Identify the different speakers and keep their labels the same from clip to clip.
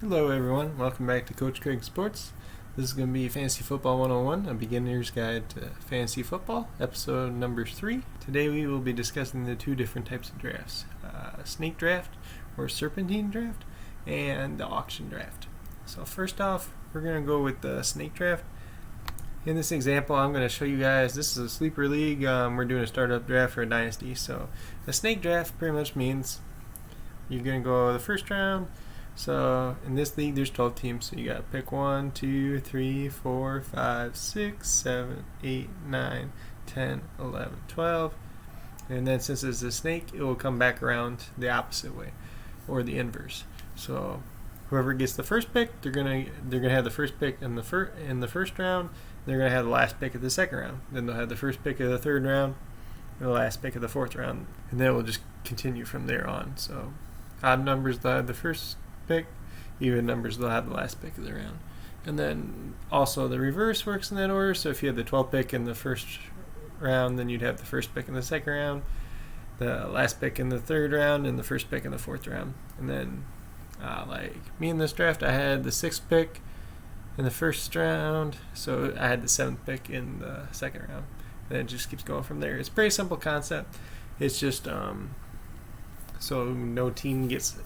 Speaker 1: Hello everyone, welcome back to Coach Craig Sports. This is going to be Fantasy Football 101, a beginner's guide to fantasy football, episode number 3. Today we will be discussing the two different types of drafts, snake draft or serpentine draft, and the auction draft. So first off, we're going to go with the snake draft. In this example, I'm going to show you guys, this is a sleeper league, we're doing a startup draft for a dynasty. So a snake draft pretty much means you're going to go the first round. So in this league, there's 12 teams. So you got to pick 1, 2, 3, 4, 5, 6, 7, 8, 9, 10, 11, 12. And then since it's a snake, it will come back around the opposite way, or the inverse. So whoever gets the first pick, they're gonna have the first pick in the first round. They're gonna have the last pick of the second round. Then they'll have the first pick of the third round, and the last pick of the fourth round, and then it will just continue from there on. So odd numbers, they'll have the first pick, even numbers, they'll have the last pick of the round. And then also the reverse works in that order. So if you had the 12th pick in the first round, then you'd have the first pick in the second round, the last pick in the third round, and the first pick in the fourth round. And then like me in this draft, I had the 6th pick in the first round, so I had the 7th pick in the second round. And it just keeps going from there. It's a pretty simple concept. It's just so no team gets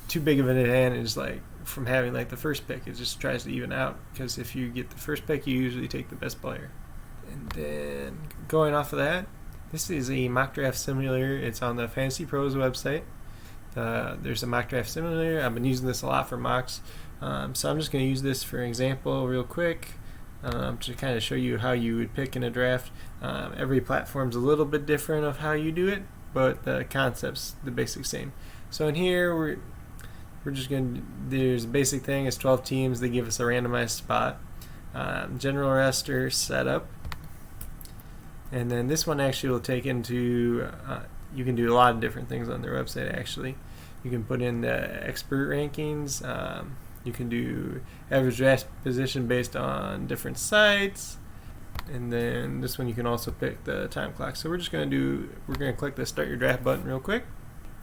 Speaker 1: too big of an advantage like from having like the first pick. It just tries to even out, because if you get the first pick, you usually take the best player. And then going off of that, this is a mock draft simulator. It's on the Fantasy Pros website. There's a mock draft simulator. I've been using this a lot for mocks, so I'm just going to use this for example real quick to kind of show you how you would pick in a draft. Every platform's a little bit different of how you do it, but the concept's the basic same. So in here we're just going to, there's a basic thing, it's 12 teams, they give us a randomized spot. General roster setup. And then this one actually will take into, you can do a lot of different things on their website actually. You can put in the expert rankings, you can do average draft position based on different sites. And then this one you can also pick the time clock. So we're going to click the start your draft button real quick.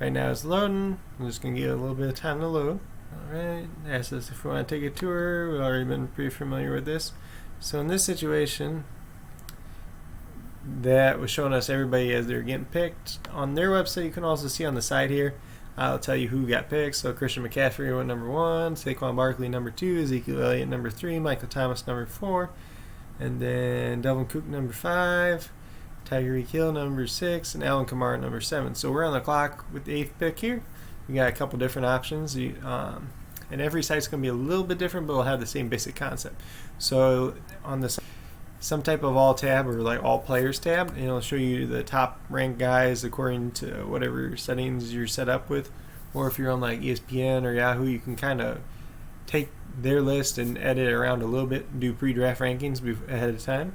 Speaker 1: Right now it's loading. I'm just going to give it a little bit of time to load. Alright, it asks us if we want to take a tour. We've already been pretty familiar with this. So in this situation, that was showing us everybody as they're getting picked. On their website, you can also see on the side here, I'll tell you who got picked. So Christian McCaffrey went number 1, Saquon Barkley number 2, Ezekiel Elliott number 3, Michael Thomas number 4, and then Delvin Cook number 5, Tyreek Hill number 6, and Alvin Kamara number 7. So we're on the clock with the 8th pick here. We got a couple different options, and every site's going to be a little bit different, but it'll have the same basic concept. So on the some type of all tab, or like all players tab, and it'll show you the top ranked guys according to whatever settings you're set up with. Or if you're on like ESPN or Yahoo, you can kind of take their list and edit it around a little bit and do pre-draft rankings ahead of time.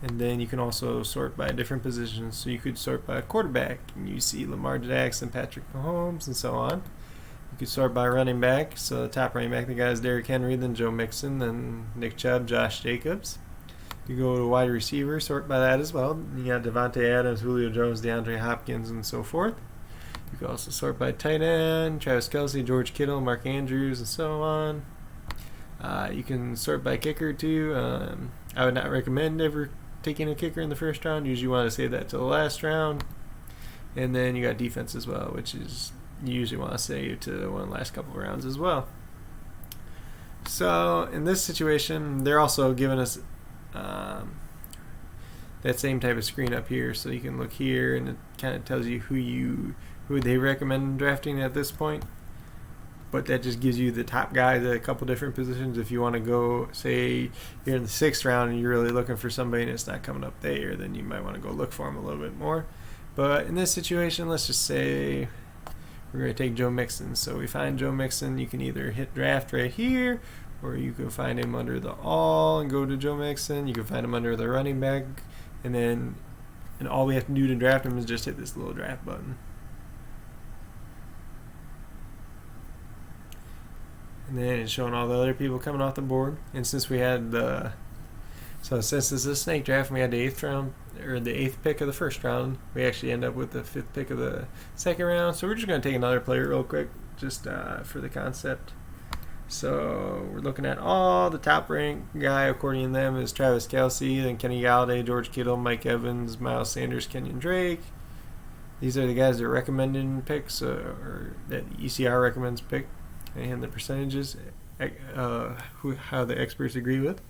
Speaker 1: And then you can also sort by different positions. So you could sort by quarterback, and you see Lamar Jackson, Patrick Mahomes, and so on. You could sort by running back. So the top running back, the guy is Derrick Henry, then Joe Mixon, then Nick Chubb, Josh Jacobs. You go to wide receiver, sort by that as well. You got Devontae Adams, Julio Jones, DeAndre Hopkins, and so forth. You can also sort by tight end, Travis Kelce, George Kittle, Mark Andrews, and so on. You can sort by kicker too. I would not recommend ever taking a kicker in the first round. Usually you want to save that to the last round. And then you got defense as well, which is you usually want to save to one of the last couple of rounds as well. So in this situation, they're also giving us that same type of screen up here. So you can look here, and it kind of tells you who they recommend drafting at this point. But that just gives you the top guys at a couple different positions. If you want to go, say you're in the 6th round and you're really looking for somebody and it's not coming up there, then you might want to go look for them a little bit more. But in this situation, let's just say we're going to take Joe Mixon. So we find Joe Mixon. You can either hit draft right here, or you can find him under the all and go to Joe Mixon. You can find him under the running back, and all we have to do to draft him is just hit this little draft button. And then it's showing all the other people coming off the board. And since we had since this is a snake draft, and we had the 8th round, or the 8th pick of the first round, we actually end up with the 5th pick of the second round. So we're just going to take another player real quick. just for the concept. So we're looking at all the top ranked guy according to them is Travis Kelce, then Kenny Galladay, George Kittle, Mike Evans, Miles Sanders, Kenyon Drake. These are the guys that are recommended picks, or that ECR recommends pick, and the percentages, how the experts agree with.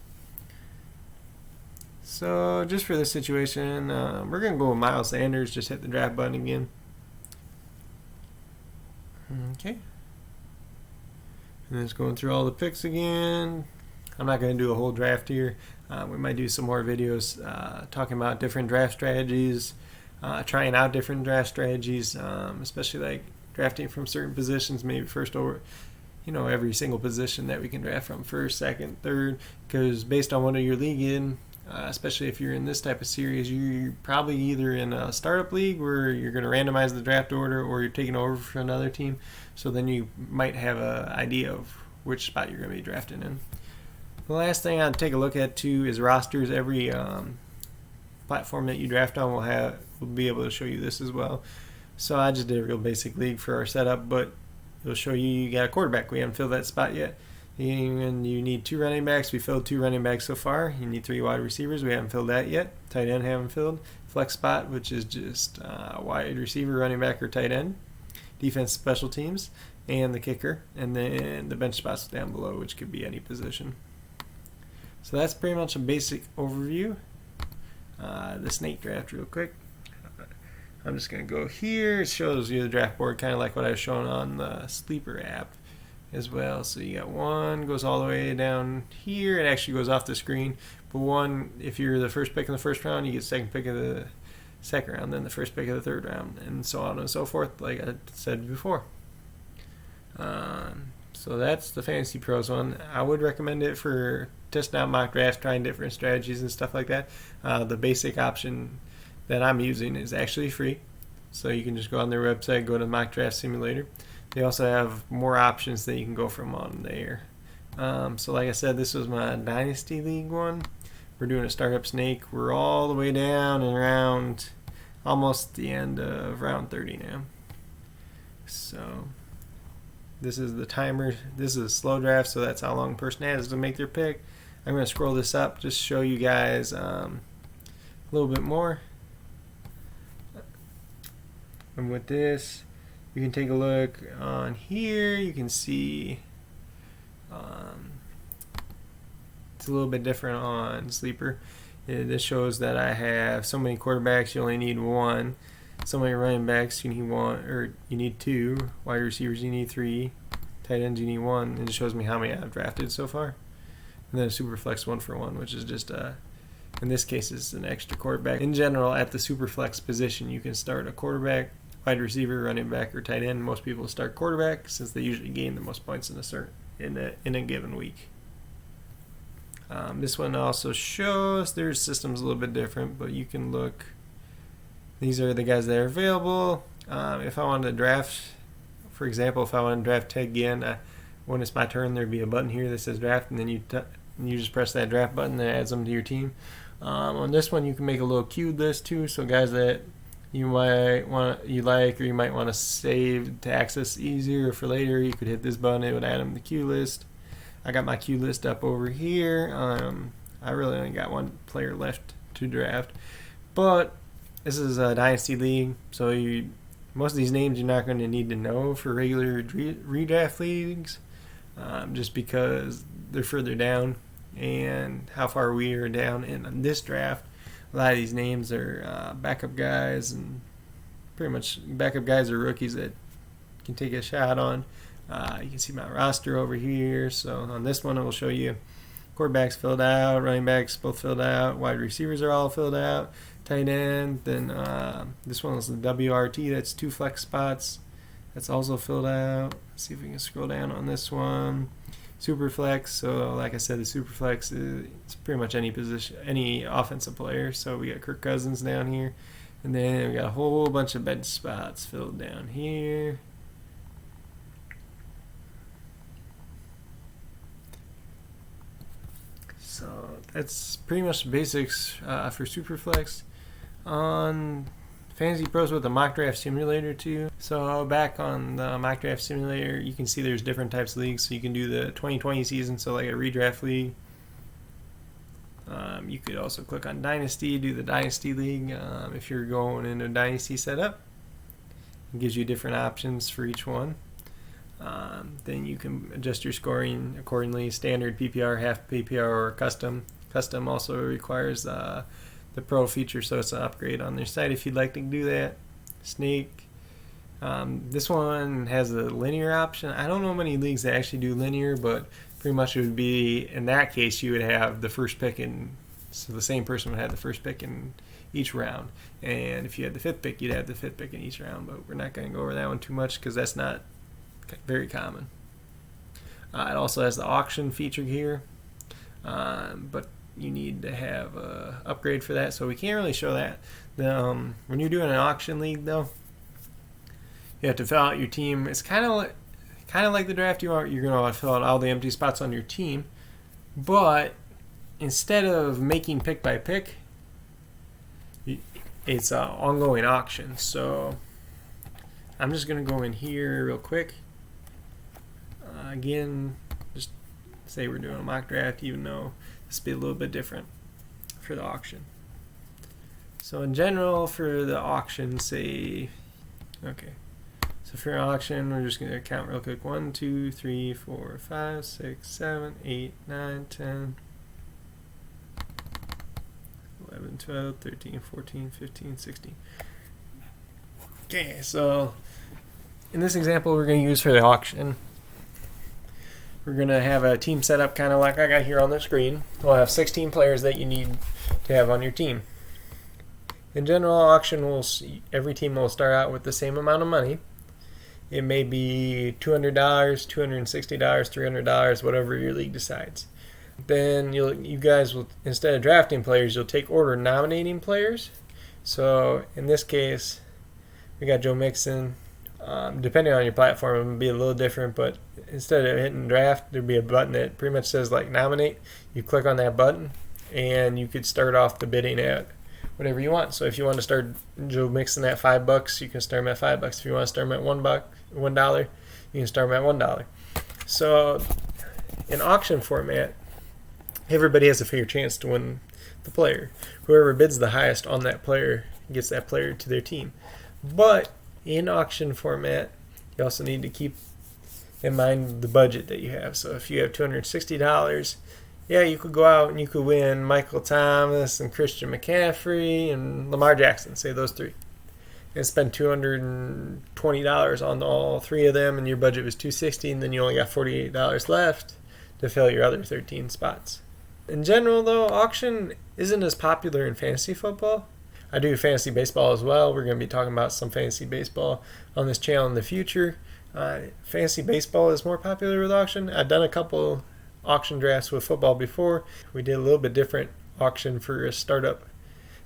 Speaker 1: So just for this situation, we're going to go with Miles Sanders. Just hit the draft button again. Okay. And it's going through all the picks again. I'm not going to do a whole draft here. We might do some more videos talking about different draft strategies, trying out different draft strategies, especially like drafting from certain positions, maybe first over, every single position that we can draft from, first, second, third, because based on what you're league in, especially if you're in this type of series, you're probably either in a startup league where you're going to randomize the draft order, or you're taking over for another team. So then you might have an idea of which spot you're going to be drafting in. The last thing I'd take a look at too is rosters. Every platform that you draft on will be able to show you this as well. So I just did a real basic league for our setup, but it'll show you got a quarterback. We haven't filled that spot yet. And you need 2 running backs. We filled 2 running backs so far. You need 3 wide receivers. We haven't filled that yet. Tight end haven't filled. Flex spot, which is just wide receiver, running back, or tight end. Defense, special teams, and the kicker. And then the bench spots down below, which could be any position. So that's pretty much a basic overview. The snake draft real quick. I'm just going to go here. It shows you the draft board, kind of like what I was showing on the Sleeper app as well. So you got 1 goes all the way down here. It actually goes off the screen, but 1, if you're the first pick in the first round, you get second pick of the second round, then the first pick of the third round, and so on and so forth, like I said before. So that's the Fantasy Pros one. I would recommend it for testing out mock drafts, trying different strategies and stuff like that. The basic option that I'm using is actually free, so you can just go on their website, go to Mock Draft Simulator. They also have more options that you can go from on there. So like I said, this was my Dynasty League one. We're doing a startup snake. We're all the way down and around almost the end of round 30 now. So this is the timer. This is a slow draft, so that's how long a person has to make their pick. I'm going to scroll this up just to show you guys a little bit more. And with this, you can take a look on here. You can see it's a little bit different on Sleeper. This shows that I have so many quarterbacks, you only need 1. So many running backs, you need 1, or you need 2. Wide receivers, you need 3. Tight ends, you need 1. It just shows me how many I've drafted so far. And then a super flex 1-for-1, which is just in this case, is an extra quarterback. In general, at the super flex position, you can start a quarterback, wide receiver, running back, or tight end. Most people start quarterback since they usually gain the most points in a given week. This one also shows their system's a little bit different, but you can look. These are the guys that are available. If I wanted to draft, for example, if I wanted to draft Ted Ginn, when it's my turn, there'd be a button here that says draft, and then you just press that draft button that adds them to your team. On this one, you can make a little queued list too, so guys that you might or you might want to save to access easier for later, you could hit this button. It would add them to the queue list. I got my queue list up over here. I really only got 1 player left to draft, but this is a Dynasty League, so most of these names you're not going to need to know for regular redraft leagues, just because they're further down and how far we are down in this draft. A lot of these names are backup guys, and pretty much backup guys are rookies that can take a shot on. You can see my roster over here. So on this one, it will show you quarterbacks filled out, running backs both filled out, wide receivers are all filled out, tight end. Then this one is the WRT. That's 2 flex spots. That's also filled out. Let's see if we can scroll down on this one. Super flex. So like I said, the super flex is pretty much any position, any offensive player. So we got Kirk Cousins down here, and then we got a whole bunch of bench spots filled down here. So that's pretty much the basics for Superflex. On Fantasy Pros with a mock draft simulator too. So back on the mock draft simulator, you can see there's different types of leagues. So you can do the 2020 season, so like a redraft league. You could also click on Dynasty, do the Dynasty League if you're going into a Dynasty setup. It gives you different options for each one. Then you can adjust your scoring accordingly, standard, PPR, half PPR, or custom. Custom also requires the Pro feature, so it's an upgrade on their site if you'd like to do that. Snake. This one has a linear option. I don't know many leagues that actually do linear, but pretty much it would be, in that case, you would have the first pick so the same person would have the first pick in each round. And if you had the fifth pick, you'd have the fifth pick in each round. But we're not going to go over that one too much because that's not very common. It also has the auction feature here. But you need to have an upgrade for that. So we can't really show that. When you're doing an auction league, though, you have to fill out your team. It's kind of like the draft. You're going to want to fill out all the empty spots on your team. But instead of making pick by pick, it's an ongoing auction. So I'm just going to go in here real quick. Again, just say we're doing a mock draft, even though this will be a little bit different for the auction. So in general, for the auction, say, okay. So for an auction, we're just going to count real quick. 1, 2, 3, 4, 5, 6, 7, 8, 9, 10, 11, 12, 13, 14, 15, 16. Okay, so in this example we're going to use for the auction, we're going to have a team set up kind of like I got here on the screen. We'll have 16 players that you need to have on your team. In general, auction every team will start out with the same amount of money. It may be $200, $260, $300, whatever your league decides. Then you guys will, instead of drafting players, you'll take order nominating players. So in this case, we got Joe Mixon. Depending on your platform, it will be a little different, but instead of hitting draft, there'll be a button that pretty much says like nominate. You click on that button, and you could start off the bidding at whatever you want. So if you want to start Joe Mixon at $5, you can start him at $5. If you want to start him at $1, you can start him at $1. So in auction format, everybody has a fair chance to win the player. Whoever bids the highest on that player gets that player to their team. But in auction format, you also need to keep in mind the budget that you have. So if you have $260, yeah, you could go out and you could win Michael Thomas and Christian McCaffrey and Lamar Jackson, say those three, and spend $220 on all three of them, and your budget was $260, and then you only got $48 left to fill your other 13 spots. In general, though, auction isn't as popular in fantasy football. I do fantasy baseball as well. We're going to be talking about some fantasy baseball on this channel in the future. Fantasy baseball is more popular with auction. I've done a couple auction drafts with football before. We did a little bit different auction for a startup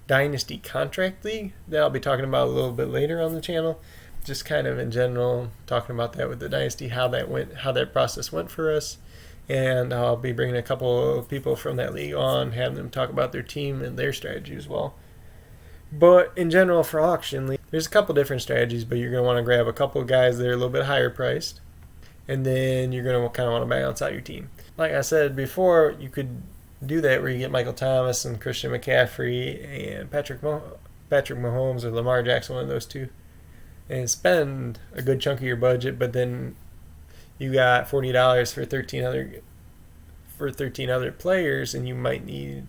Speaker 1: dynasty contract league that I'll be talking about a little bit later on the channel. Just kind of in general talking about that with the dynasty, how that process went for us. And I'll be bringing a couple of people from that league on, having them talk about their team and their strategy as well. But in general, for auction, there's a couple different strategies, but you're going to want to grab a couple of guys that are a little bit higher priced, and then you're going to kind of want to balance out your team. Like I said before, you could do that where you get Michael Thomas and Christian McCaffrey and Patrick Mahomes or Lamar Jackson, one of those two, and spend a good chunk of your budget, but then you got $40 for 13 other players, and you might need.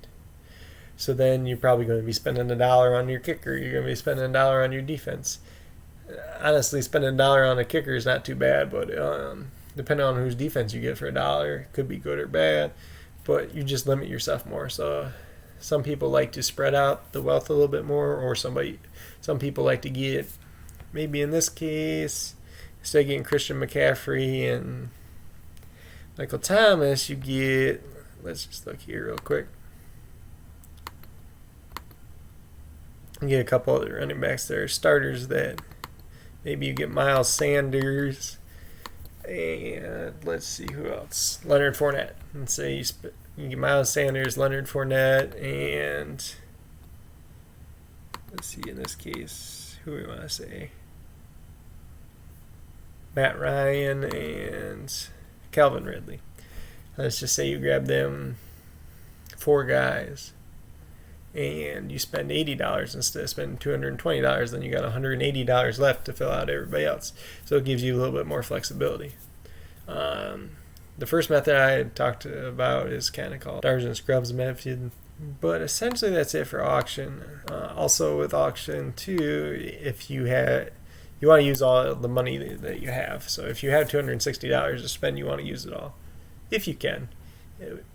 Speaker 1: So then you're probably going to be spending $1 on your kicker. You're going to be spending $1 on your defense. Honestly, spending $1 on a kicker is not too bad, but depending on whose defense you get for $1, it could be good or bad. But you just limit yourself more. So some people like to spread out the wealth a little bit more, or some people like to get, maybe in this case, instead of getting Christian McCaffrey and Michael Thomas, you get, let's just look here real quick. You get a couple other running backs that are starters that maybe you get Miles Sanders and let's see who else. Leonard Fournette. Let's say you get Miles Sanders, Leonard Fournette, and let's see in this case who we want to say, Matt Ryan and Calvin Ridley. Let's just say you grab them 4 guys and you spend $80 instead of spending $220, then you got $180 left to fill out everybody else. So it gives you a little bit more flexibility. The first method I talked about is kind of called Stars and Scrubs method, but essentially that's it for auction. Also with auction too, if you want to use all the money that you have. So if you have $260 to spend, you want to use it all, if you can.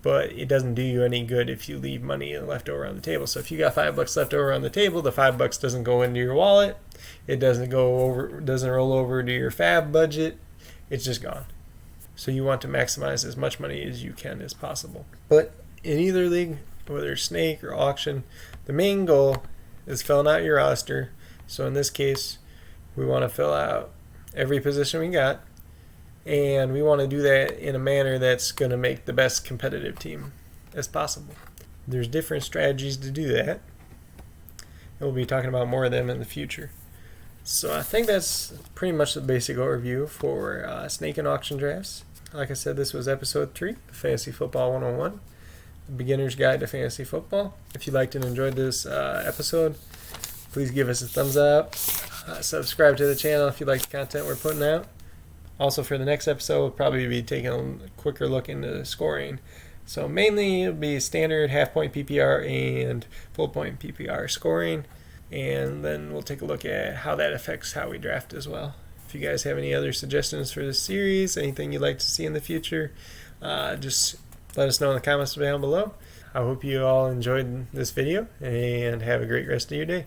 Speaker 1: But it doesn't do you any good if you leave money left over on the table. So if you got $5 left over on the table, the $5 doesn't go into your wallet. It doesn't roll over to your fab budget. It's just gone. So you want to maximize as much money as you can as possible. But in either league, whether snake or auction, the main goal is filling out your roster. So in this case, we want to fill out every position we got, and we want to do that in a manner that's going to make the best competitive team as possible. There's different strategies to do that, and we'll be talking about more of them in the future. So I think that's pretty much the basic overview for snake and auction drafts. Like I said, this was episode 3 of Fantasy Football 101, the Beginner's Guide to Fantasy Football. If you liked and enjoyed this episode, please give us a thumbs up. Subscribe to the channel if you like the content we're putting out. Also, for the next episode, we'll probably be taking a quicker look into scoring. So mainly it'll be standard half-point PPR and full-point PPR scoring. And then we'll take a look at how that affects how we draft as well. If you guys have any other suggestions for this series, anything you'd like to see in the future, just let us know in the comments down below. I hope you all enjoyed this video and have a great rest of your day.